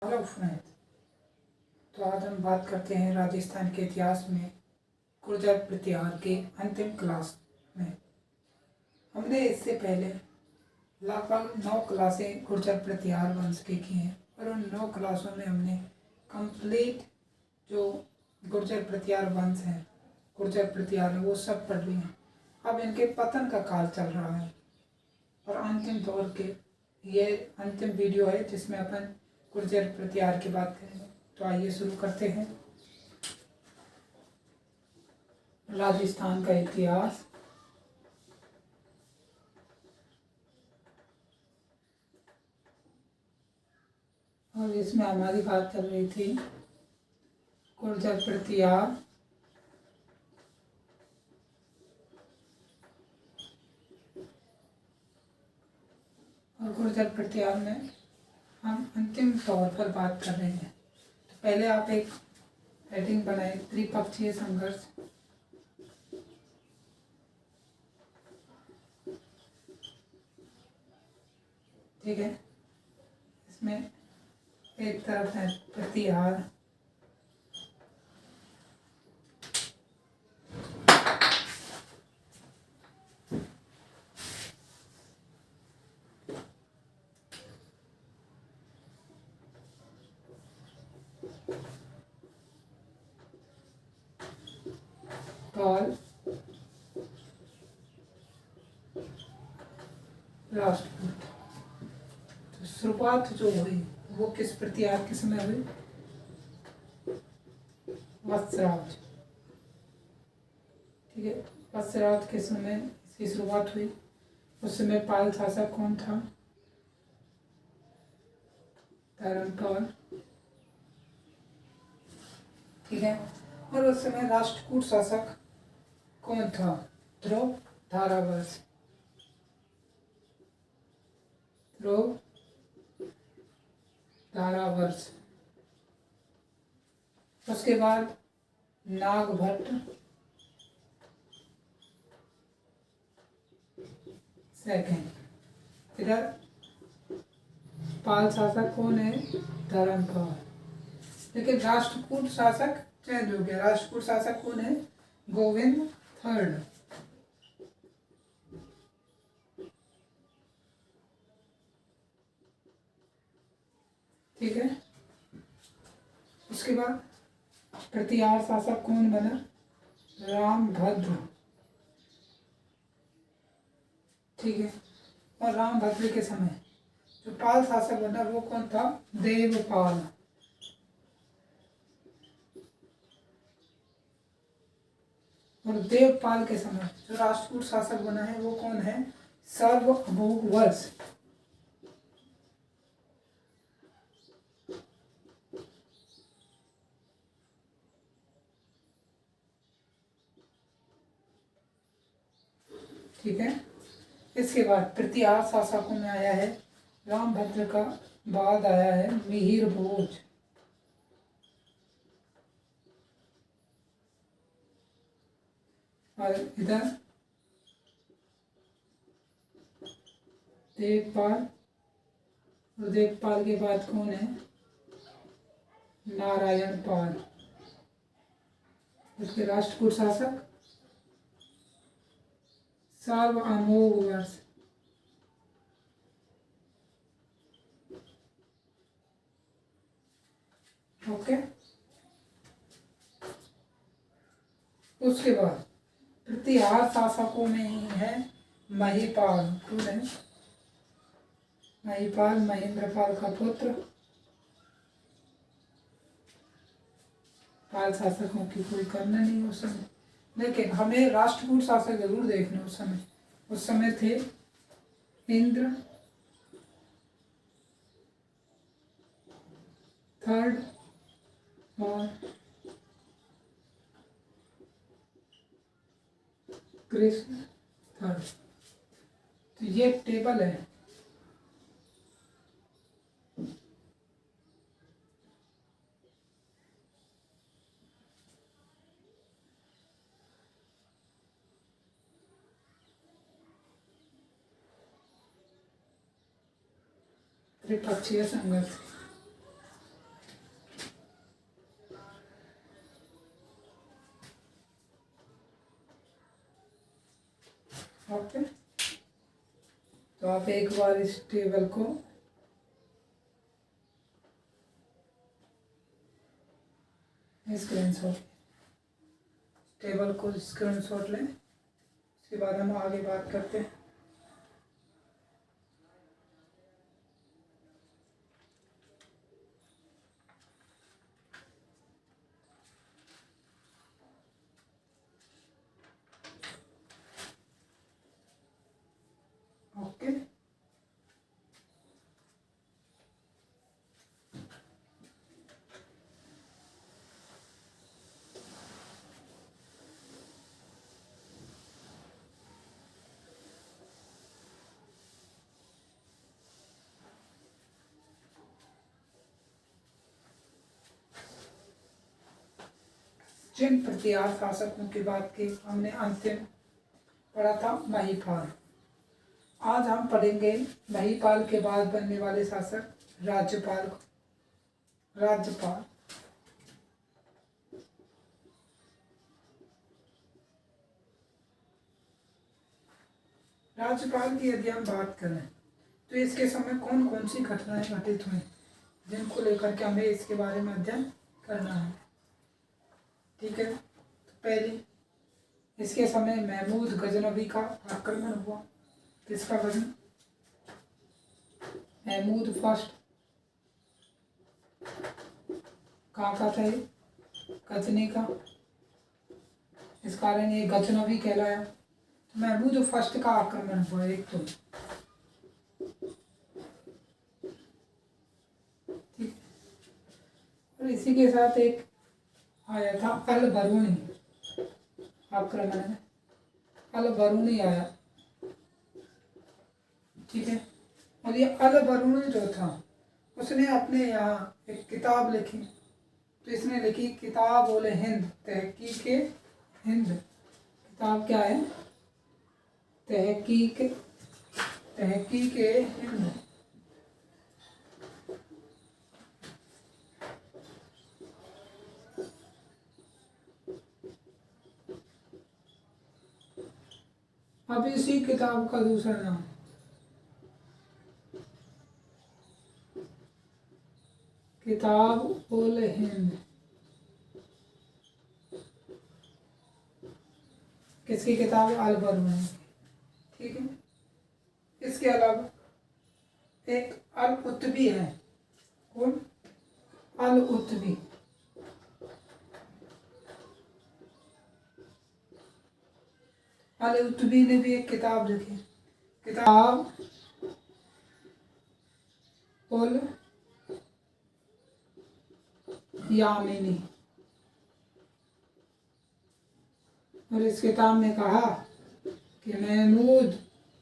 Hello friend. तो आज हम बात करते हैं राजस्थान के इतिहास में गुर्जर प्रतिहार के अंतिम क्लास में। हमने इससे पहले लगभग 9 क्लासें गुर्जर प्रतिहार वंश की हैं और उन 9 क्लासों में हमने कंप्लीट जो गुर्जर प्रतिहार वंश है, गुर्जर प्रतिहार है, वो सब पढ़ लिए हैं। अब इनके पतन का काल चल रहा है और अंतिम दौर के ये अंतिम वीडियो है जिसमें अपन गुर्जर प्रतिहार की बात करेंगे। तो आइए शुरू करते हैं। राजस्थान का इतिहास। और इसमें हमारी बात चल रही थी गुर्जर प्रतिहार और गुर्जर प्रतिहार में हम अंतिम तौर पर बात कर रहे हैं। तो पहले आप एक हेडिंग बनाए, त्रिपक्षीय संघर्ष। ठीक है, इसमें एक तरफ है प्रतिहार, पाल, राष्ट्रकूट। तो शुरुआत जो हुई वो किस प्रतिहार के समय हुई? वत्सराज। ठीक है, वत्सराज के समय इसकी शुरुआत हुई। उस समय पाल शासक कौन था? धर्मपाल। ठीक है, और उस समय राष्ट्रकूट शासक कौन था? ध्रुव धारावर्ष। ध्रुव धारावर्ष। उसके बाद नागभट्ट सेकंड। इधर पाल शासक कौन है? धर्मपाल। लेकिन राष्ट्रकूट शासक चेंज हो गया। राष्ट्रकूट शासक कौन है? गोविंद थर्ड। ठीक है, उसके बाद प्रतिहार शासक कौन बना? रामभद्र। ठीक है, और रामभद्र के समय जो पाल शासक बना वो कौन था? देवपाल। और देवपाल के समय जो राष्ट्रकूट शासक बना है वो कौन है? सर्वभूवर्ष। ठीक है, इसके बाद प्रतिहार शासकों में आया है रामभद्र का बाद आया है मिहिर भोज। और इधर देवपाल, और देवपाल के बाद कौन है? नारायण पाल। उसके राष्ट्रकूट शासक सार्वभौम वर्ष। ओके, उसके बाद प्रतिहार शासकों में ही है महिपाल। कौन है? महिपाल महेंद्रपाल का पुत्र। पाल शासकों की कोई करना नहीं उस समय, लेकिन हमें राष्ट्रकूट शासक जरूर देखने। उस समय थे इंद्र थर्ड और कृष्ण थर्ड। तो ये टेबल है। त्रिपक्षीय संघर्ष। ओके, तो आप एक बार इस टेबल को स्क्रीनशॉट, टेबल को स्क्रीनशॉट लें। उसके बाद हम आगे बात करते हैं। ओके, जिन प्रतिहार शासकों की बात की हमने अंतिम पढ़ा था महिपाल। आज हम पढ़ेंगे महिपाल के बाद बनने वाले शासक राज्यपाल को। राज्यपाल राज्यपाल की यदि हम बात करें तो इसके समय कौन कौन सी घटनाएं घटित हुई जिनको लेकर के हमें इसके बारे में अध्ययन करना है। ठीक है, तो पहले इसके समय महमूद गजनवी का आक्रमण हुआ। किसका गजन? महमूद फर्स्ट। कहाँ का था ये? गजनी का। इस कारण ये गजनवी कहलाया। तो महमूद फर्स्ट का आक्रमण हुआ एक तो। ठीक, और इसी के साथ एक आया था अल बरूनी आक्रमण है। अल बरूनी आया। ठीक है, और ये अल बरूनी जो था उसने अपने यहाँ एक किताब लिखी। तो इसने लिखी किताब उल हिंद तहकीक हिंद। किताब क्या है? तहकीक हिंद। अब इसी किताब का दूसरा नाम किताब उल हिंद। किसकी किताब? अल बरूनी। ठीक है, इसके अलावा एक अल कुतबी है। कौन? अल कुतबी। अल कुतबी ने भी एक किताब लिखी, किताब उल यामिनी। और इस किताब में कहा कि महमूद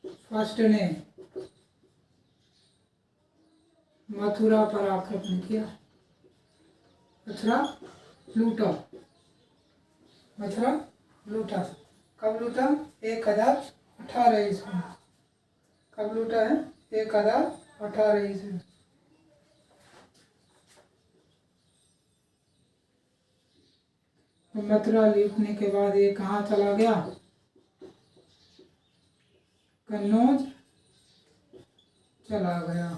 फर्स्ट ने मथुरा पर आक्रमण किया। मथुरा लूटा। मथुरा लूटा। कब लूटा? 1018 ईस्वी में। कब लूटा है? 1018 ईस्वी में। मथुरा लूटने के बाद ये कहाँ चला गया? कन्नौज चला गया।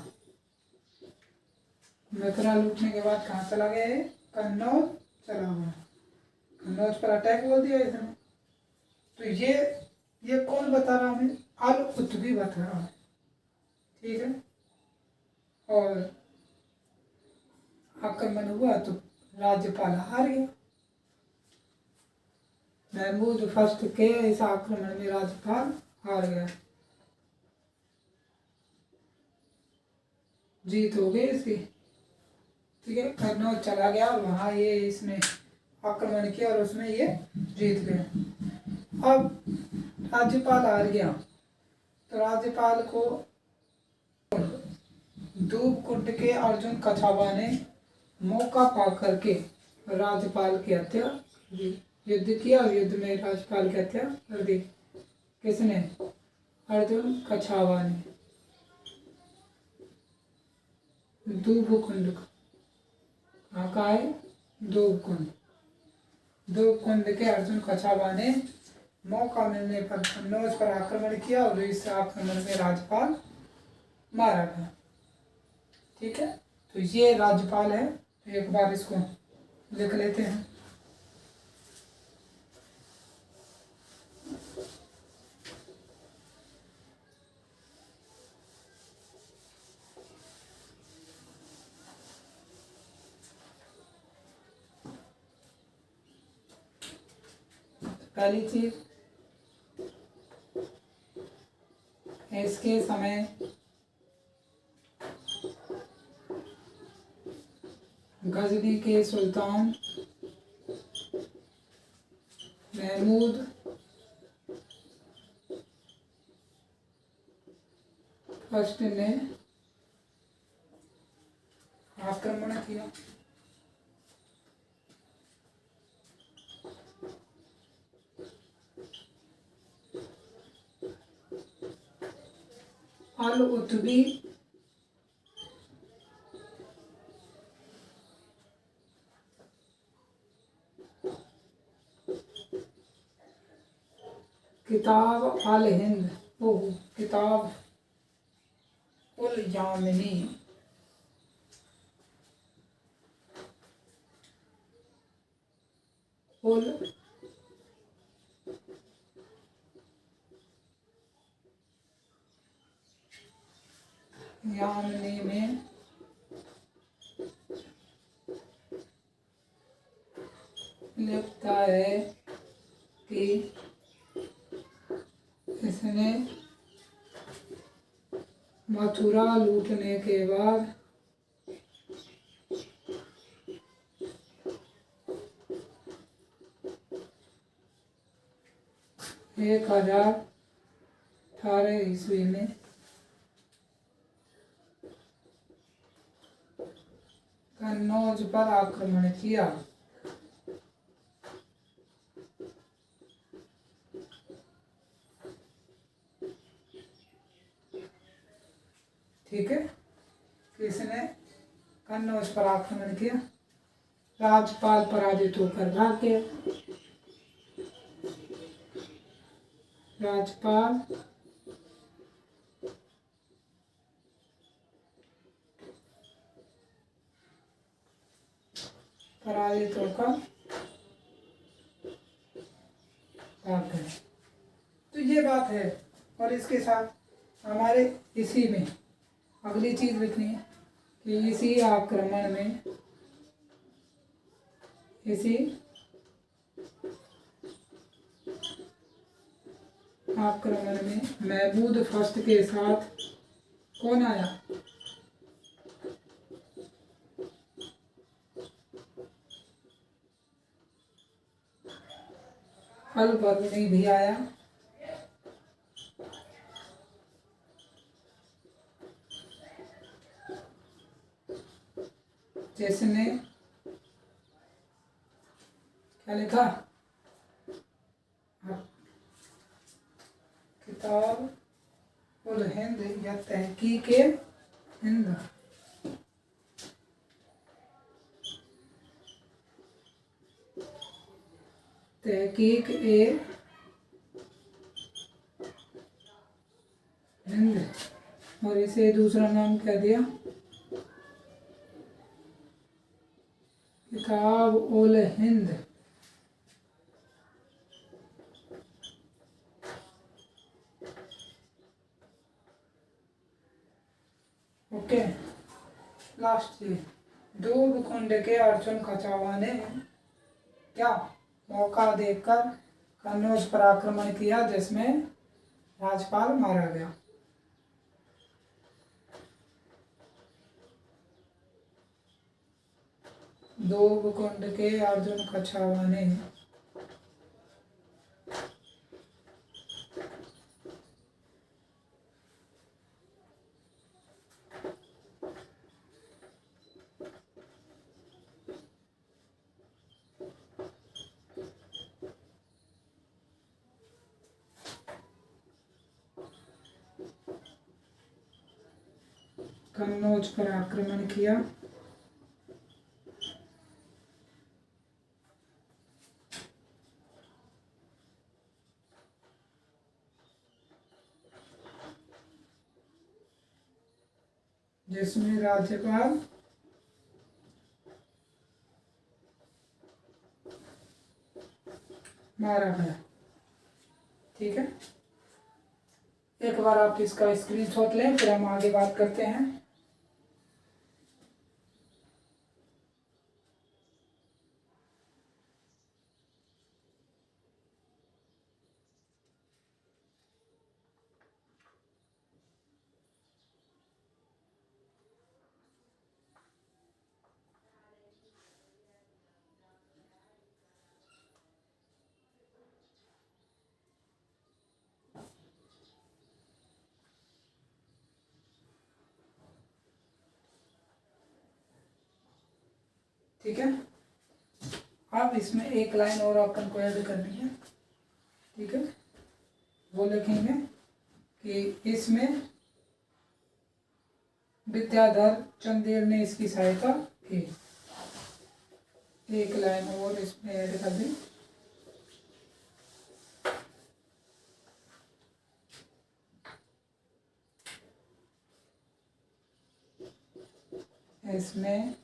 मथुरा लूटने के बाद कहाँ चला गया? ये कन्नौज चला गया। कन्नौज पर अटैक बोल दिया इसने। तो ये कौन बता रहा हमें? अल कुतबी बता रहा है। ठीक है, और आक्रमण हुआ तो राज्यपाल हार गया। महमूद फर्स्ट के इस आक्रमण में राज्यपाल हार गया। जीत हो गई इसकी। ठीक है, कन्नौज चला गया और वहाँ ये इसने आक्रमण किया और उसमें ये जीत गए। अब राज्यपाल हार गया तो राज्यपाल को दूबकुंड के अर्जुन कछावा ने मौका पा करके राज्यपाल की हत्या युद्ध किया और युद्ध में राज्यपाल की हत्या कर दी। किसने? अर्जुन कछावा ने। दूबकुंड कहाँ का है? दूबकुंड। दूबकुंड के अर्जुन कछावा ने मौका मिलने पर कन्नौज पर आक्रमण किया और इस आक्रमण में राज्यपाल मारा गया। ठीक है, तो ये राज्यपाल है, तो एक बार इसको लिख लेते हैं। पहली चीज, इसके समय गजनी के सुल्तान महमूद फर्स्ट ने आक्रमण किया। अल उत्बी किताब अल हिंद, किताब उल यामिनी उल यामिनी में लिखता है कि इसने मथुरा लूटने के बाद 1018 ईस्वी में कन्नौज पर आक्रमण किया। ठीक है, किसने कन्नौज पर आक्रमण किया? राज्यपाल पराजित होकर भाग गया। राज्यपाल पराजित होकर भाग गए। तो ये बात है, और इसके साथ हमारे इसी में अगली चीज लिखनी है कि इसी आक्रमण में महमूद फर्स्ट के साथ कौन आया? अल बरूनी भी आया। जिसने क्या लिखा? किताब उल हिंद या तहकीक हिंद। तहकीक हिंद, और इसे दूसरा नाम क्या दिया? किताब उल हिंद। ओके, लास्ट चीज, दूबकुंड के अर्जुन कछावा ने क्या मौका देखकर कन्नौज पर आक्रमण किया, जिसमें राज्यपाल मारा गया। दूबकुंड के अर्जुन कछावा ने कन्नौज पर आक्रमण किया। जिसमें राज्यपाल मारा गया। ठीक है, एक बार आप इसका स्क्रीनशॉट लें, फिर हम आगे बात करते हैं। ठीक है, अब इसमें एक लाइन और अपन को ऐड करनी है। ठीक है, वो लिखेंगे कि इसमें विद्याधर चंदेल ने इसकी सहायता की। एक लाइन और इसमें ऐड कर दें। इसमें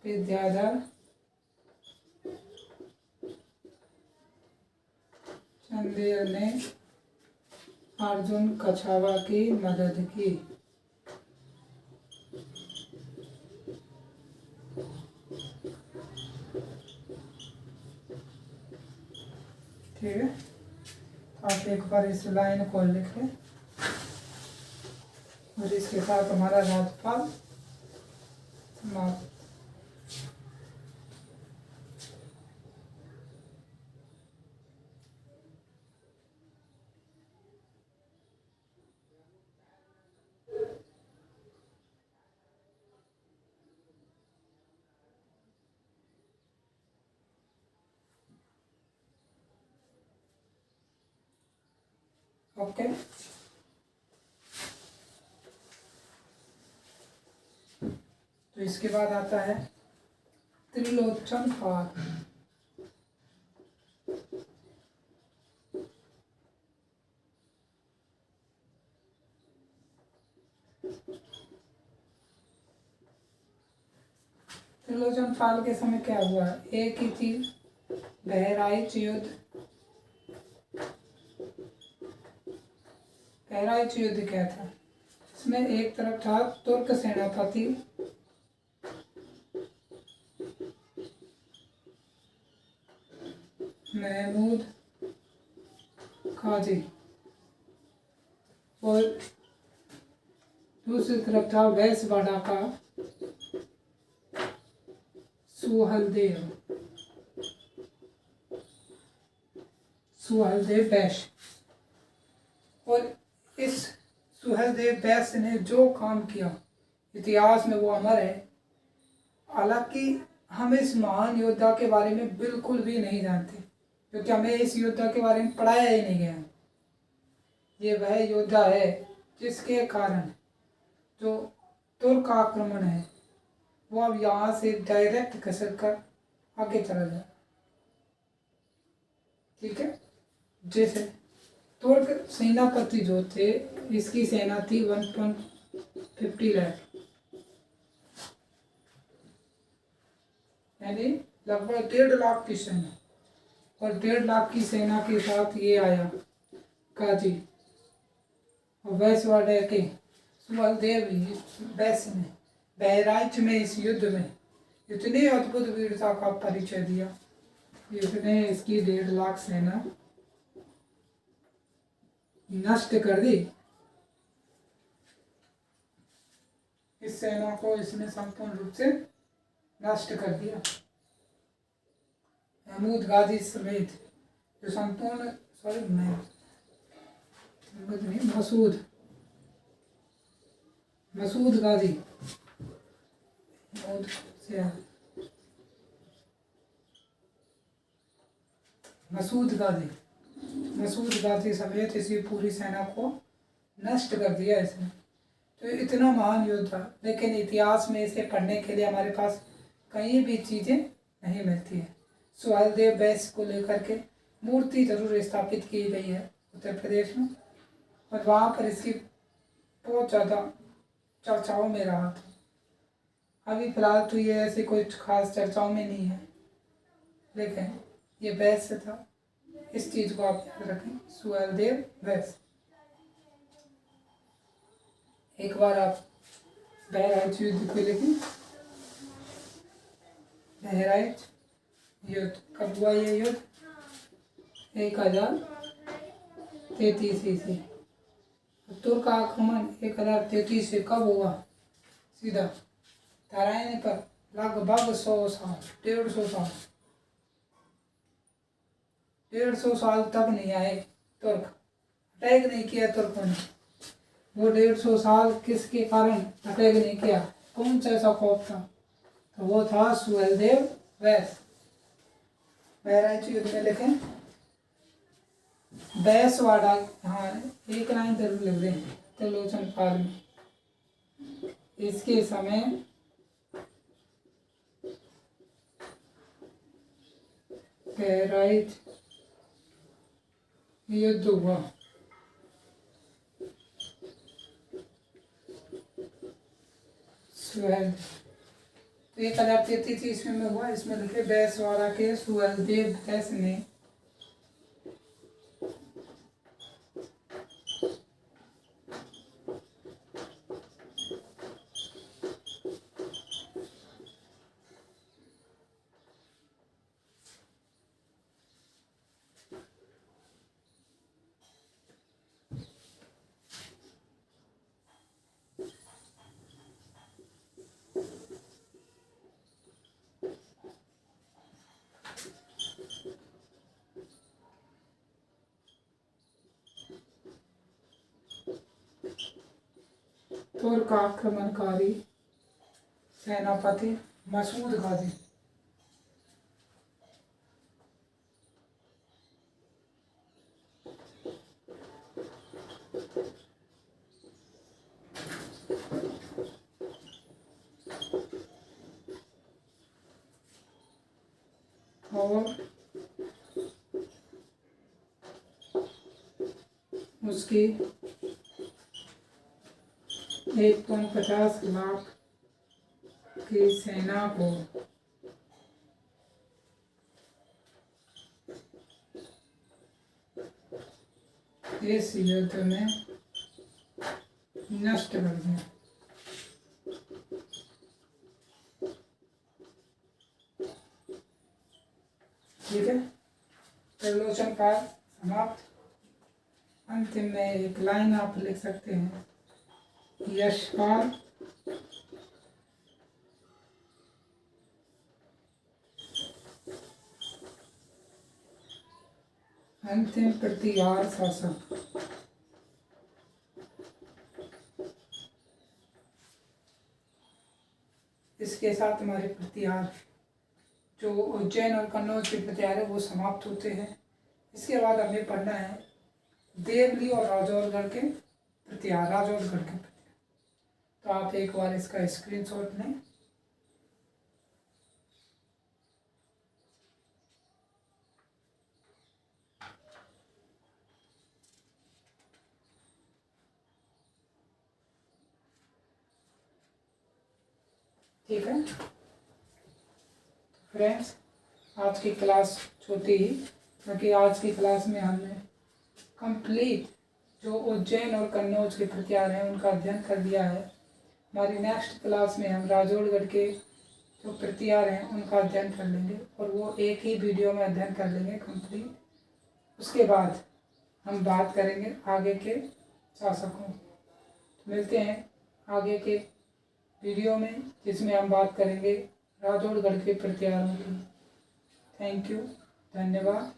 विद्याधर चंदेल ने अर्जुन कछावा की मदद की। ठीक है, आप एक बार इस लाइन को लिख लें और इसके साथ हमारा राज्यपाल समाप्त। ओके, तो इसके बाद आता है त्रिलोचन पाल। त्रिलोचन पाल के समय क्या हुआ? एक ही चीज, बहराइच युद्ध। बहराइच युद्ध क्या था? इसमें एक तरफ था तुर्क सेनापति महमूद गाजी और दूसरी तरफ था वैसवाड़ा का सुहलदेव वैश्य। और इस सुहलदेव वैश्य ने जो काम किया इतिहास में वो अमर है। हालांकि हम इस महान योद्धा के बारे में बिल्कुल भी नहीं जानते, क्योंकि हमें इस योद्धा के बारे में पढ़ाया ही नहीं गया। ये वह योद्धा है जिसके कारण जो तुर्क आक्रमण है वो अब यहाँ से डायरेक्ट खसक कर आगे चला जाए। ठीक है, जैसे तुर्क सेनापति जो थे, इसकी सेना थी 1.50 लाख, यानी लगभग 1.5 लाख की सेना। और 1.5 लाख की सेना के साथ ये आया गाजी और वैसवाड़ा के सुहलदेव वैश्य ने बहराइच में इस युद्ध में इतनी अद्भुत वीरता का परिचय दिया, इसने इसकी 1.5 लाख सेना नष्ट कर दी। इस सेना को इसने संपूर्ण रूप से नष्ट कर दिया। महमूद गाजी समेत जो संपूर्ण मसूद गाजी मसूद गाजी समेत इसी पूरी सेना को नष्ट कर दिया इसने। तो इतना महान योद्धा, लेकिन इतिहास में इसे पढ़ने के लिए हमारे पास कहीं भी चीज़ें नहीं मिलती है। सुहलदेव वैश्य को लेकर के मूर्ति जरूर स्थापित की गई है उत्तर प्रदेश में, और वहाँ पर इसकी बहुत ज़्यादा चर्चाओं में रहा था। अभी फिलहाल तो ये ऐसे कोई खास चर्चाओं में नहीं है, लेकिन ये वैश्य था, इस चीज़ को आप याद रखें, सुहेलदेव वैश्य। एक बार आप बहराइच युद्ध को लिखें। बहराइच युद्ध कब हुआ ये युद्ध? 1033 ईस्वी। तुर्क आक्रमण 1033 से कब हुआ? सीधा तराइन पर लगभग 100 साल, 150 साल, 150 साल तक नहीं आए तुर्क, अटैक नहीं किया तुर्कों ने। वो 150 साल किसके कारण अटैक नहीं किया? कौन सा ऐसा खौफ था? तो वो था सुहेलदेव वैश्य। बहराइच युद्ध में लिखें बैसवाड़ा। हाँ, एक लाइन जरूर लिख दें, त्रिलोचन काल में। इसके समय बहराइच युद्ध हुआ। सुहेल तो 1033 ईस्वी में हुआ। इसमें लिखे बैसवाड़ा के सुहेलदेव वैश्य ने तुर्क आक्रमणकारी सेनापति मसूद गाजी और उसकी 150 लाख की सेना को इस युद्ध में नष्ट कर दिया। ठीक है, त्रिलोचन काल समाप्त। अंतिम में एक लाइन आप लिख सकते हैं, यशपाल अंतिम प्रतिहार शासक। इसके साथ हमारे प्रतिहार जो उज्जैन और कन्नौज के प्रतिहार है वो समाप्त होते हैं। इसके बाद हमें पढ़ना है देवली और राजौरगढ़ के प्रतिहार, राजौरगढ़ के प्रतिहार। तो आप एक बार इसका स्क्रीनशॉट लें। ठीक है फ्रेंड्स, आज की क्लास छोटी ही, क्योंकि आज की क्लास में हमने कंप्लीट जो उज्जैन और कन्नौज के प्रतिहार हैं उनका अध्ययन कर लिया है। हमारी नेक्स्ट क्लास में हम राजौरगढ़ के जो प्रतिहार हैं उनका अध्ययन कर लेंगे, और वो एक ही वीडियो में अध्ययन कर लेंगे कंप्लीट। उसके बाद हम बात करेंगे आगे के शासकों। मिलते हैं आगे के वीडियो में, जिसमें हम बात करेंगे राजौरगढ़ के प्रतिहारों की। थैंक यू, धन्यवाद।